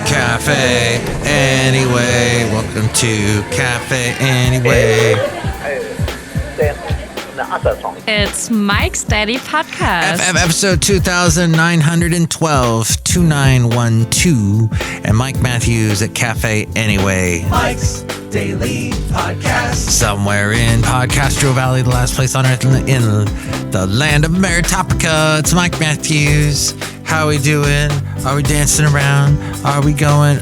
Café Anyway. Welcome to Café Anyway. It's Mike's Daily Podcast. Episode 2912, 2912. And Mike Matthews at Café Anyway. Mike's Daily Podcast. Somewhere in podCastro Valley, the last place on earth in the land of Meritopica. It's Mike Matthews. How we doing? Are we dancing around? Are we going?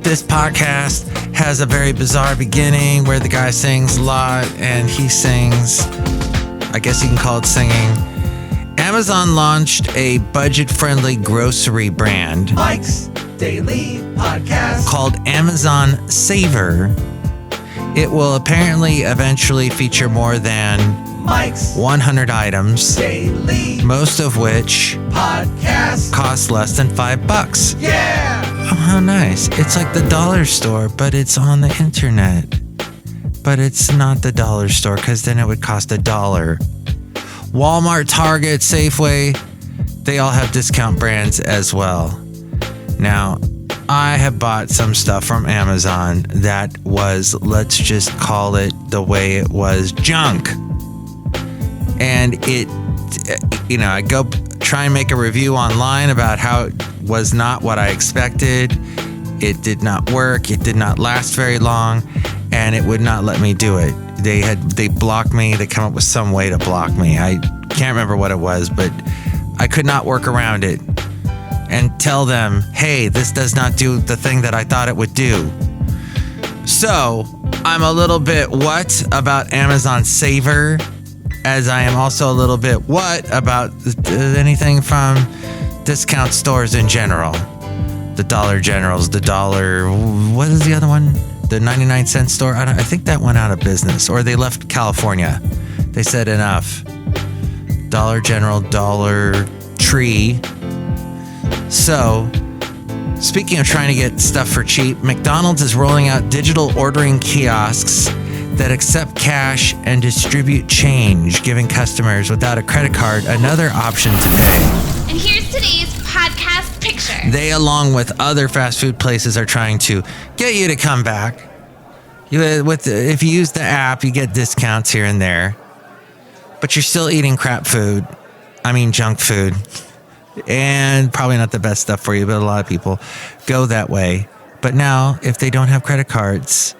This podcast has a very bizarre beginning where the guy sings a lot and he sings, I guess you can call it singing. Amazon launched a budget-friendly grocery brand. Mike's Daily Podcast. Called Amazon Saver. It will apparently eventually feature more than Mike's 100 items, Daily most of which Podcast cost less than $5. Yeah! Oh, how nice. It's like the dollar store, but it's on the internet. But it's not the dollar store, because then it would cost $1. Walmart, Target, Safeway, they all have discount brands as well. Now, I have bought some stuff from Amazon that was, let's just call it the way it was, junk. And it, I go try and make a review online about how it was not what I expected. It did not work. It did not last very long, and it would not let me do it. They blocked me. They come up with some way to block me. I can't remember what it was, but I could not work around it and tell them, hey, this does not do the thing that I thought it would do. So I'm a little bit what about Amazon Saver, as I am also a little bit what about anything from discount stores in general. The Dollar Generals, what is the other one? The 99-cent store? I think that went out of business, or they left California. They said enough. Dollar General, Dollar Tree. So, speaking of trying to get stuff for cheap, McDonald's is rolling out digital ordering kiosks that accept cash and distribute change, giving customers without a credit card another option to pay. And here's today's podcast picture. They, along with other fast food places, are trying to get you to come back. If you use the app, you get discounts here and there. But you're still eating crap food. I mean, junk food. And probably not the best stuff for you, but a lot of people go that way. But now, if they don't have credit cards,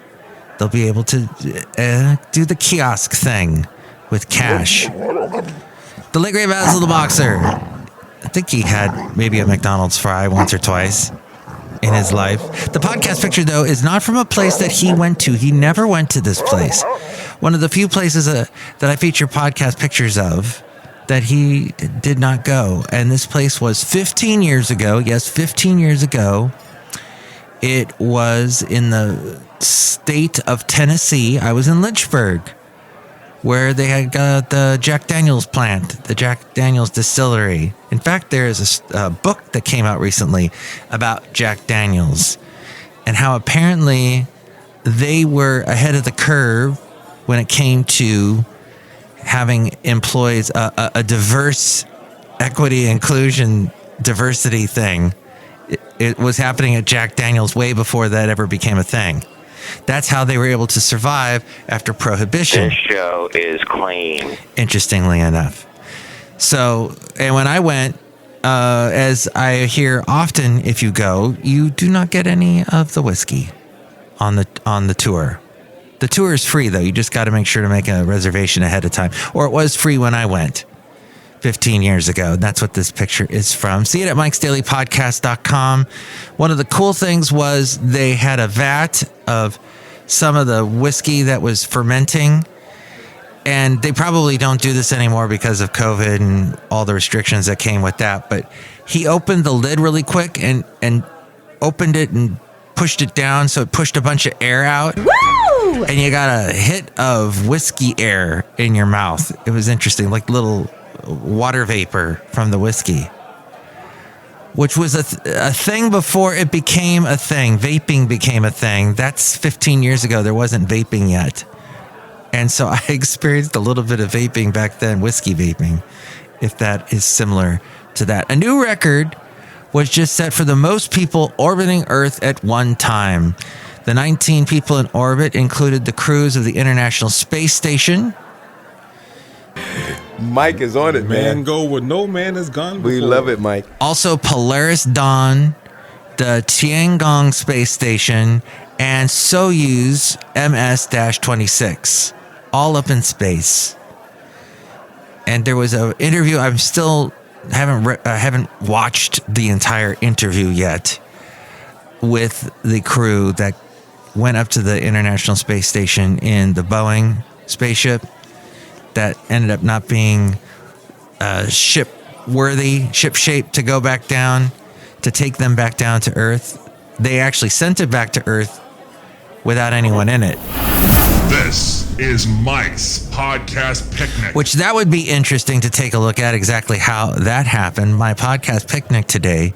they'll be able to do the kiosk thing with cash. The late great Basil the Boxer. I think he had maybe a McDonald's fry once or twice in his life. The podcast picture, though, is not from a place that he went to. He never went to this place. One of the few places that I feature podcast pictures of that he did not go. And this place was 15 years ago. Yes, 15 years ago. It was in the state of Tennessee. I was in Lynchburg, where they had got the Jack Daniels plant, the Jack Daniels distillery. In fact, there is a book that came out recently about Jack Daniels and how apparently they were ahead of the curve when it came to having employees, a diverse equity, inclusion, diversity thing. It was happening at Jack Daniels way before that ever became a thing. That's how they were able to survive after Prohibition. This show is clean. Interestingly enough. So, and when I went, as I hear often, if you go, you do not get any of the whiskey on the tour. The tour is free, though. You just got to make sure to make a reservation ahead of time. Or it was free when I went 15 years ago. That's what this picture is from. See it at mikesdailypodcast.com. One of the cool things was they had a vat of some of the whiskey that was fermenting. And they probably don't do this anymore because of COVID and all the restrictions that came with that. But he opened the lid really quick and opened it and pushed it down, so it pushed a bunch of air out. Woo! And you got a hit of whiskey air in your mouth. It was interesting, like little water vapor from the whiskey, which was a thing before it became a thing. Vaping became a thing. That's 15 years ago. There wasn't vaping yet. And so I experienced a little bit of vaping back then, whiskey vaping, if that is similar to that. A new record was just set for the most people orbiting Earth at one time. The 19 people in orbit included the crews of the International Space Station. Mike is on it, man. Go where no man has gone before. We love it, Mike. Also, Polaris Dawn, the Tiangong Space Station, and Soyuz MS-26, all up in space. And there was an interview. I'm still haven't watched the entire interview yet with the crew that went up to the International Space Station in the Boeing spaceship that ended up not being ship-shaped to go back down, to take them back down to Earth. They actually sent it back to Earth without anyone in it. This is Mike's Podcast Picnic. Which that would be interesting to take a look at exactly how that happened. My podcast picnic today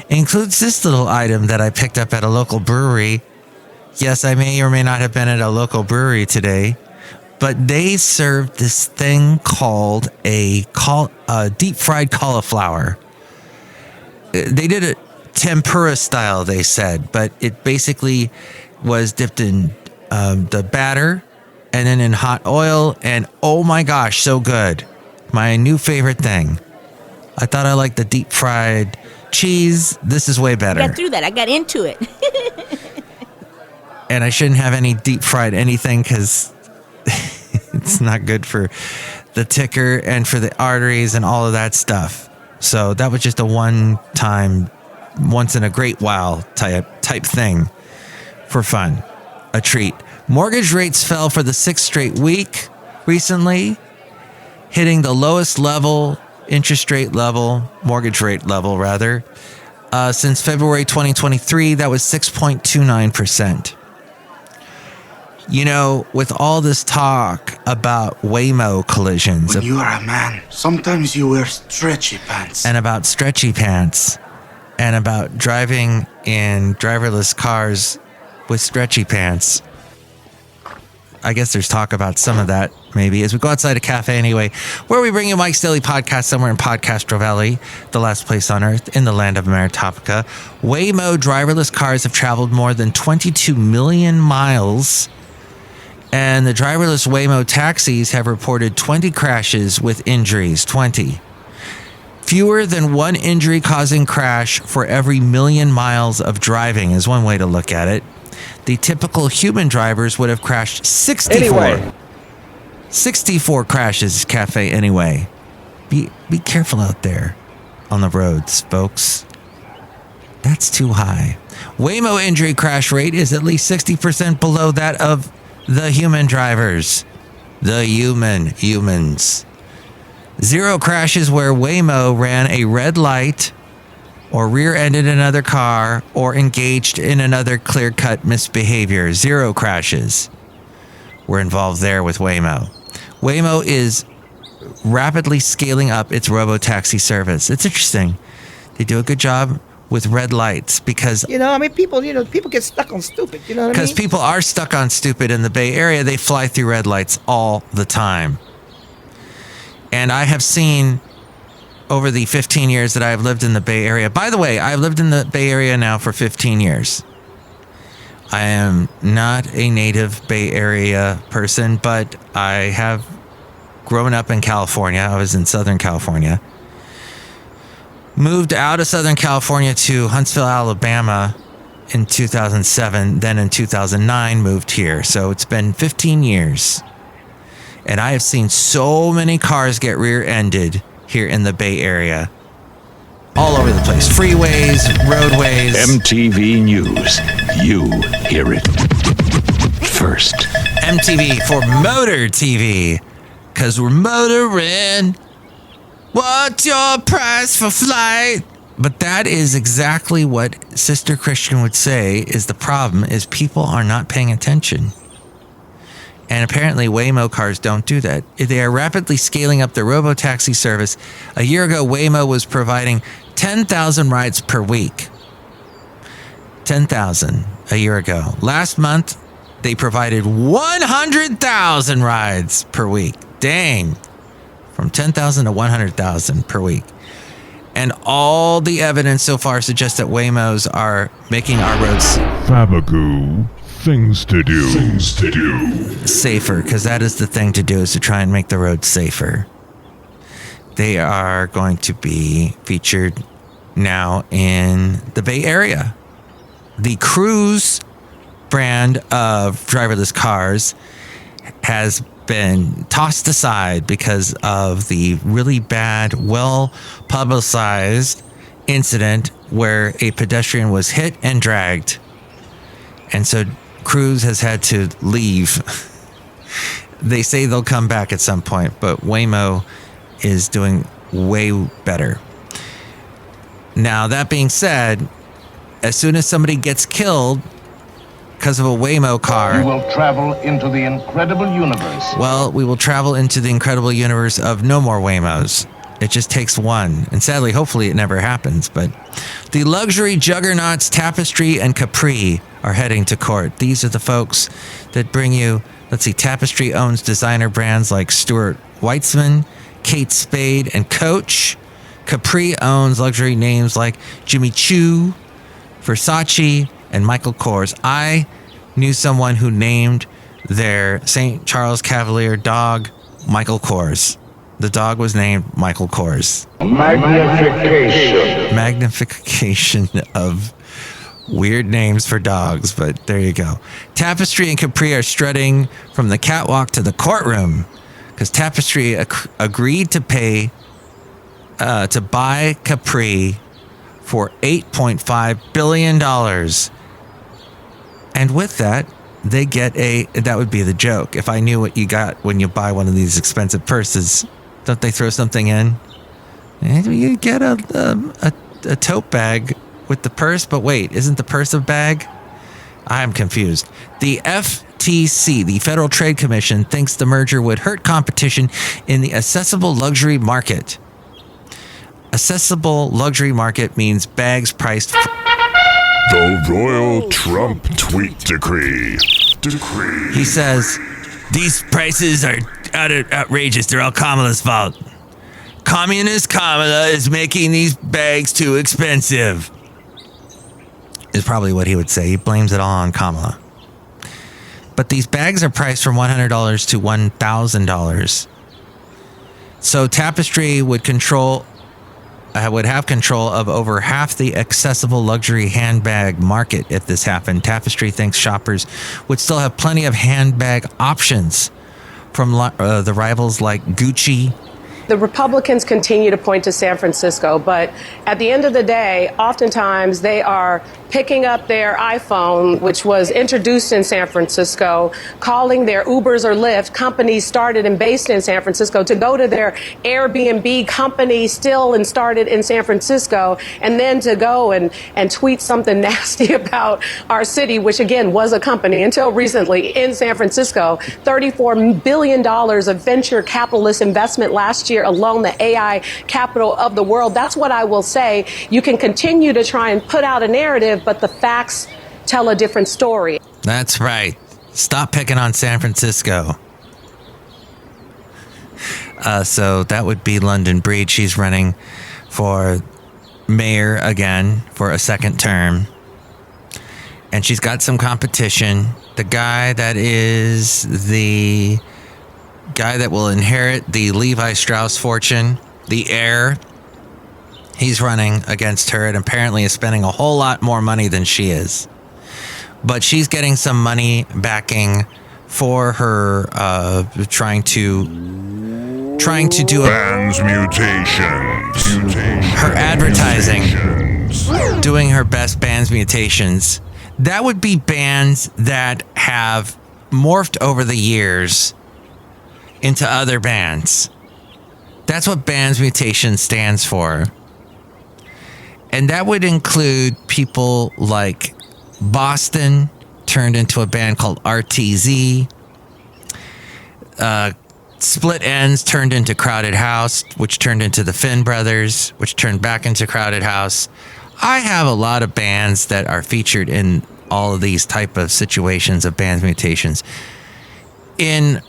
includes this little item that I picked up at a local brewery. Yes, I may or may not have been at a local brewery today, but they served this thing called a deep fried cauliflower. They did it tempura style, they said, but it basically was dipped in the batter and then in hot oil, and oh my gosh, so good. My new favorite thing. I thought I liked the deep fried cheese. This is way better. I got through that. I got into it. And I shouldn't have any deep fried anything because it's not good for the ticker and for the arteries and all of that stuff. So that was just a one-time, once in a great while type thing for fun, a treat. Mortgage rates fell for the 6th straight week recently, hitting the lowest level, mortgage rate level rather, since February 2023. That was 6.29%. You know, with all this talk about Waymo collisions. When you are a man, sometimes you wear stretchy pants. And about stretchy pants. And about driving in driverless cars with stretchy pants. I guess there's talk about some of that, maybe, as we go outside a Café Anyway, where we bring you Mike's Daily Podcast somewhere in podCastro Valley, the last place on earth, in the land of Meritopia. Waymo driverless cars have traveled more than 22 million miles. And the driverless Waymo taxis have reported 20 crashes with injuries. 20. Fewer than one injury-causing crash for every million miles of driving is one way to look at it. The typical human drivers would have crashed 64. 64 crashes, Café Anyway. Be careful out there on the roads, folks. That's too high. Waymo injury crash rate is at least 60% below that of the human drivers. The humans. 0 crashes where Waymo ran a red light or rear-ended another car or engaged in another clear-cut misbehavior. 0 crashes were involved there with Waymo. Waymo is rapidly scaling up its robotaxi service. It's interesting. They do a good job with red lights because... people get stuck on stupid, you know what I mean? Because people are stuck on stupid in the Bay Area. They fly through red lights all the time. And I have seen over the 15 years that I've lived in the Bay Area. By the way, I've lived in the Bay Area now for 15 years. I am not a native Bay Area person, but I have grown up in California. I was in Southern California. Moved out of Southern California to Huntsville, Alabama in 2007. Then in 2009, moved here. So it's been 15 years. And I have seen so many cars get rear-ended here in the Bay Area. All over the place. Freeways, roadways. MTV News. You hear it first. MTV for Motor TV. Because we're motoring. What's your price for flight? But that is exactly what Sister Christian would say is the problem, is people are not paying attention. And apparently Waymo cars don't do that. They are rapidly scaling up their robotaxi service. A year ago, Waymo was providing 10,000 rides per week. 10,000 a year ago. Last month, they provided 100,000 rides per week. Dang. From 10,000 to 100,000 per week. And all the evidence so far suggests that Waymos are making our roads Fabagoo, things to do. Things to do. safer, because that is the thing to do, is to try and make the roads safer. They are going to be featured now in the Bay Area. The Cruise brand of driverless cars has been tossed aside because of the really bad, well-publicized incident where a pedestrian was hit and dragged. And so Cruise has had to leave. They say they'll come back at some point, but Waymo is doing way better. Now, that being said, as soon as somebody gets killed because of a Waymo car, we will travel into the incredible universe. Well, we will travel into the incredible universe of no more Waymos. It just takes one. And sadly, hopefully it never happens. But the luxury juggernauts Tapestry and Capri are heading to court. These are the folks that bring you, let's see, Tapestry owns designer brands like Stuart Weitzman, Kate Spade, and Coach. Capri owns luxury names like Jimmy Choo, Versace, and Michael Kors. I knew someone who named their St. Charles Cavalier dog Michael Kors. The dog was named Michael Kors. Magnification of weird names for dogs, but there you go. Tapestry and Capri are strutting from the catwalk to the courtroom because Tapestry agreed to pay to buy Capri for $8.5 billion. And with that, they get that would be the joke. If I knew what you got when you buy one of these expensive purses, don't they throw something in? You get a tote bag with the purse, but wait, isn't the purse a bag? I'm confused. The FTC, the Federal Trade Commission, thinks the merger would hurt competition in the accessible luxury market. Accessible luxury market means bags priced. The Royal Trump tweet decree. He says, these prices are outrageous. They're all Kamala's fault. Communist Kamala is making these bags too expensive. Is probably what he would say. He blames it all on Kamala. But these bags are priced from $100 to $1,000. So Tapestry would have control of over half the accessible luxury handbag market if this happened. Tapestry thinks shoppers would still have plenty of handbag options from the rivals like Gucci. The Republicans continue to point to San Francisco, but at the end of the day, oftentimes they are picking up their iPhone, which was introduced in San Francisco, calling their Ubers or Lyft, companies started and based in San Francisco, to go to their Airbnb company still and started in San Francisco, and then to go and tweet something nasty about our city, which again was a company until recently in San Francisco. $34 billion of venture capitalist investment last year alone, the AI capital of the world. That's what I will say. You can continue to try and put out a narrative, but the facts tell a different story. That's right. Stop picking on San Francisco. So that would be London Breed. She's running for mayor again for a second term. And she's got some competition. The guy that will inherit the Levi Strauss fortune, the heir, he's running against her and apparently is spending a whole lot more money than she is. But she's getting some money backing for her trying to do Bands mutations. Her advertising, doing her best bands mutations. That would be bands that have morphed over the years into other bands. That's what bands mutation stands for. And that would include people like Boston, turned into a band called RTZ. Split Ends turned into Crowded House, which turned into the Finn Brothers, which turned back into Crowded House. I have a lot of bands that are featured in all of these type of situations of bands mutations. On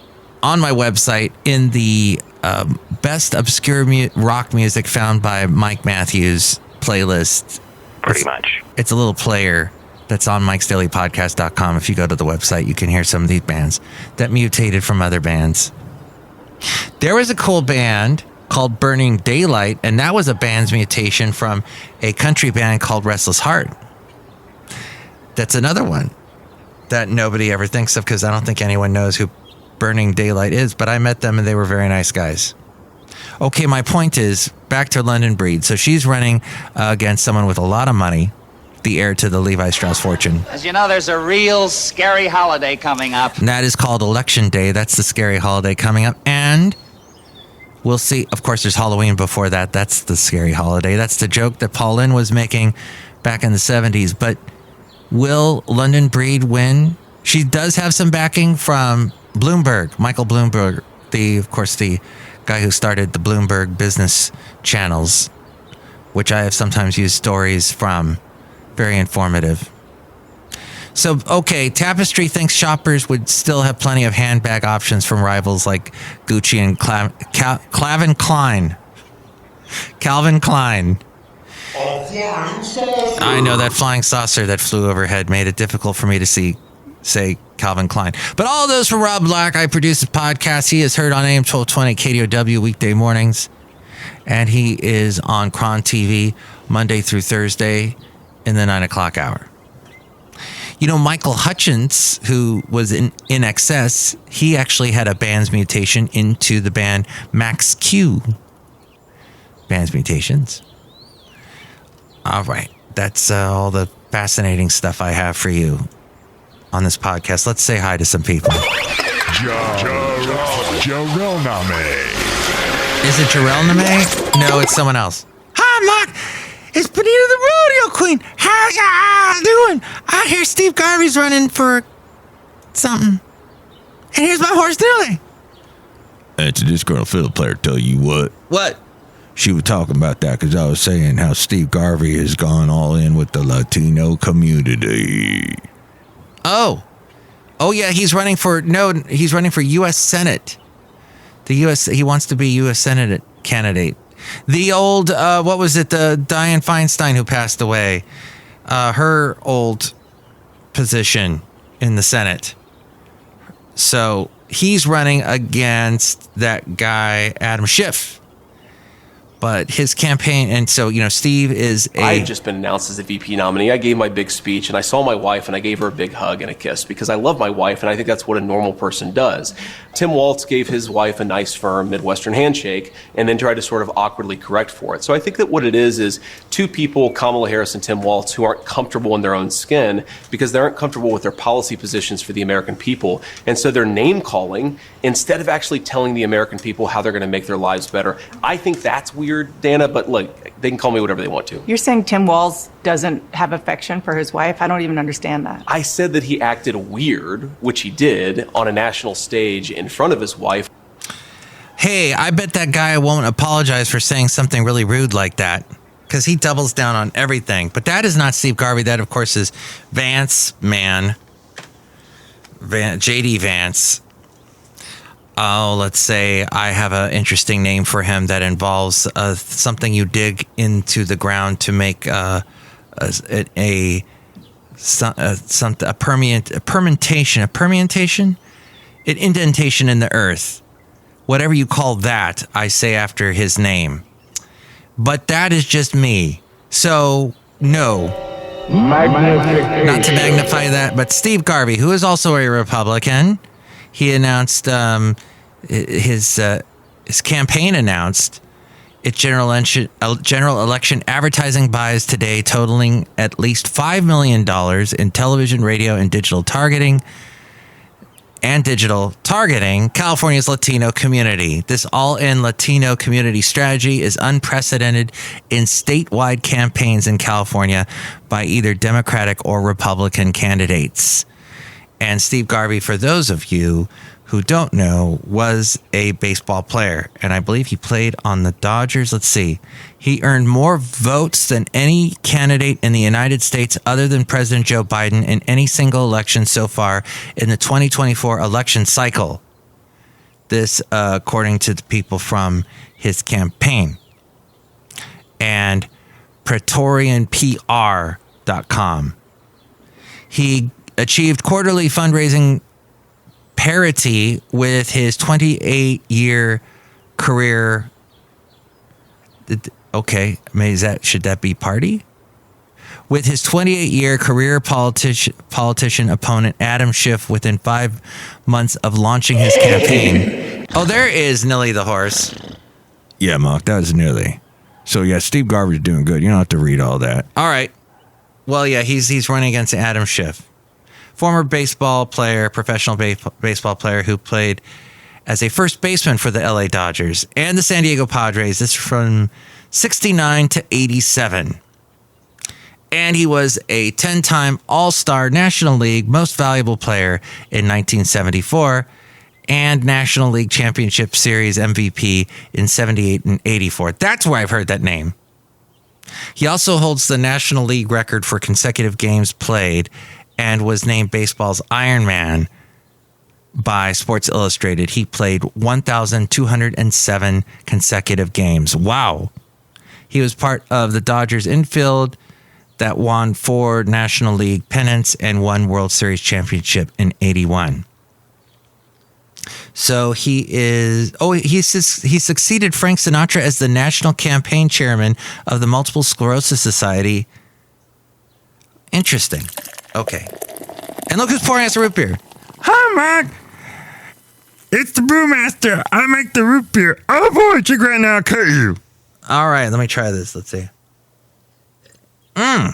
on my website in the best obscure rock music found by Mike Matthews playlist. Pretty much. It's a little player that's on mikesdailypodcast.com. If you go to the website, you can hear some of these bands that mutated from other bands. There was a cool band called Burning Daylight, and that was a band's mutation from a country band called Restless Heart. That's another one that nobody ever thinks of because I don't think anyone knows who Burning Daylight is, but I met them and they were very nice guys. Okay, my point is, back to London Breed. So she's running against someone with a lot of money, the heir to the Levi Strauss fortune. As you know, there's a real scary holiday coming up. And that is called Election Day. That's the scary holiday coming up. And we'll see. Of course, there's Halloween before that. That's the scary holiday. That's the joke that Paul Lynde was making back in the 70s. But will London Breed win? She does have some backing from Bloomberg, Michael Bloomberg, the guy who started the Bloomberg business channels, which I have sometimes used stories from. Very informative. So, okay, Tapestry thinks shoppers would still have plenty of handbag options from rivals like Gucci and Calvin Klein. Calvin Klein. I know that flying saucer that flew overhead made it difficult for me to say Calvin Klein. But all those for Rob Black. I produce a podcast. He is heard on AM 1220 KDOW weekday mornings. And he is on Cron TV Monday through Thursday in the 9 o'clock hour. You know, Michael Hutchence, who was in excess, he actually had a band's mutation into the band Max Q. Band's mutations. All right. That's all the fascinating stuff I have for you on this podcast. Let's say hi to some people. Jarrell Name. Is it Jarrell Name? No, it's someone else. Hi, Mark. It's Benita the Rodeo Queen. How y'all doing? I hear Steve Garvey's running for something. And here's my horse Dilly. It's a Disgruntled Fiddle Player, tell you what. What? She was talking about that because I was saying how Steve Garvey has gone all in with the Latino community. Oh yeah, he's running for U.S. Senate. He wants to be U.S. Senate candidate. The old, what was it? The Dianne Feinstein who passed away. Her old position in the Senate. So he's running against that guy, Adam Schiff. But his campaign, and so, you know, Steve is I've just been announced as the VP nominee. I gave my big speech, and I saw my wife, and I gave her a big hug and a kiss because I love my wife, and I think that's what a normal person does. Tim Walz gave his wife a nice, firm Midwestern handshake and then tried to sort of awkwardly correct for it. So I think that what it is two people, Kamala Harris and Tim Walz, who aren't comfortable in their own skin because they aren't comfortable with their policy positions for the American people. And so they're name-calling instead of actually telling the American people how they're going to make their lives better. I think that's weird, Dana, but look, they can call me whatever they want to. You're saying Tim Walz doesn't have affection for his wife? I don't even understand that. I said that he acted weird, which he did, on a national stage in front of his wife. Hey, I bet that guy won't apologize for saying something really rude like that because he doubles down on everything. But that is not Steve Garvey. That, of course, is Vance, J.D. Vance. Oh, let's say I have an interesting name for him that involves something you dig into the ground to make a indentation in the earth. Whatever you call that, I say after his name. But that is just me. So, no. Not to magnify that, but Steve Garvey, who is also a Republican, he announced his campaign announced its general election advertising buys today, totaling at least $5 million in television, radio, and digital targeting. California's Latino community. This all-in Latino community strategy is unprecedented in statewide campaigns in California by either Democratic or Republican candidates. And Steve Garvey, for those of you who don't know, was a baseball player. And I believe he played on the Dodgers. Let's see. He earned more votes than any candidate in the United States other than President Joe Biden in any single election so far in the 2024 election cycle. This, according to the people from his campaign. And PraetorianPR.com. He achieved quarterly fundraising parity with his 28-year career. Okay, should that be party? With his 28-year career politician opponent Adam Schiff within 5 months of launching his campaign. Oh, there is Nilly the horse. Yeah, Mark, that was Nilly. So, yeah, Steve Garvey's doing good. You don't have to read all that. All right. Well, yeah, he's running against Adam Schiff. Former baseball player, professional baseball player who played as a first baseman for the LA Dodgers and the San Diego Padres. This is from 69 to 87. And he was a 10-time All-Star National League Most Valuable Player in 1974 and National League Championship Series MVP in 78 and 84. That's where I've heard that name. He also holds the National League record for consecutive games played and was named baseball's Iron Man by Sports Illustrated. He played 1,207 consecutive games. Wow. He was part of the Dodgers infield that won 4 National League pennants and 1 World Series championship in 81. So he succeeded Frank Sinatra as the national campaign chairman of the Multiple Sclerosis Society. Interesting. Okay. And look who's pouring us a root beer. Hi, Mark. It's the Brewmaster. I make the root beer. Oh, boy, drink right now. I'll cut you. All right, let me try this. Let's see. Oh,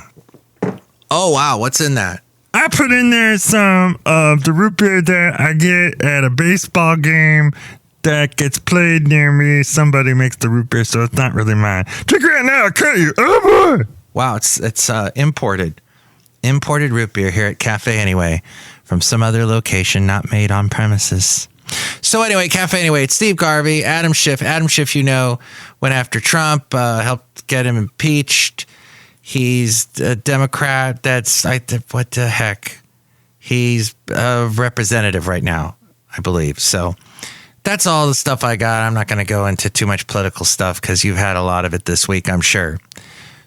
wow. What's in that? I put in there some of the root beer that I get at a baseball game that gets played near me. Somebody makes the root beer, so it's not really mine. Drink right now. I'll cut you. Oh, boy. Wow, it's imported. Imported root beer here at Café Anyway from some other location, not made on premises. So anyway, Café Anyway, it's Steve Garvey, Adam Schiff. Adam Schiff, went after Trump, helped get him impeached. He's a Democrat. What the heck? He's a representative right now, I believe. So that's all the stuff I got. I'm not going to go into too much political stuff because you've had a lot of it this week, I'm sure.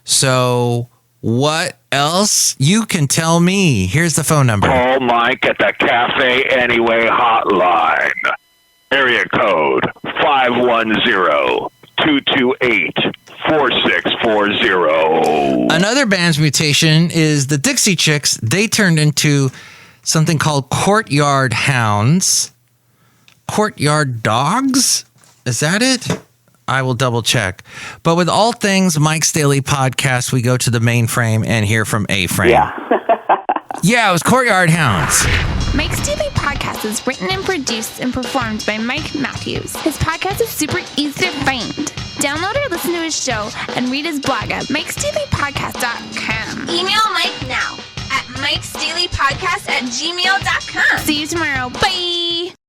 So what else? You can tell me. Here's the phone number. Call Mike at the Café Anyway hotline. Area code 510-228-4640. Another band's mutation is the Dixie Chicks. They turned into something called Courtyard Hounds. Courtyard Dogs? Is that it? I will double check. But with all things Mike's Daily Podcast, we go to the mainframe and hear from A-Frame. Yeah, it was Courtyard Hounds. Mike's Daily Podcast is written and produced and performed by Mike Matthews. His podcast is super easy to find. Download or listen to his show and read his blog at mikesdailypodcast.com. Email Mike now at mikesdailypodcast@gmail.com. See you tomorrow. Bye.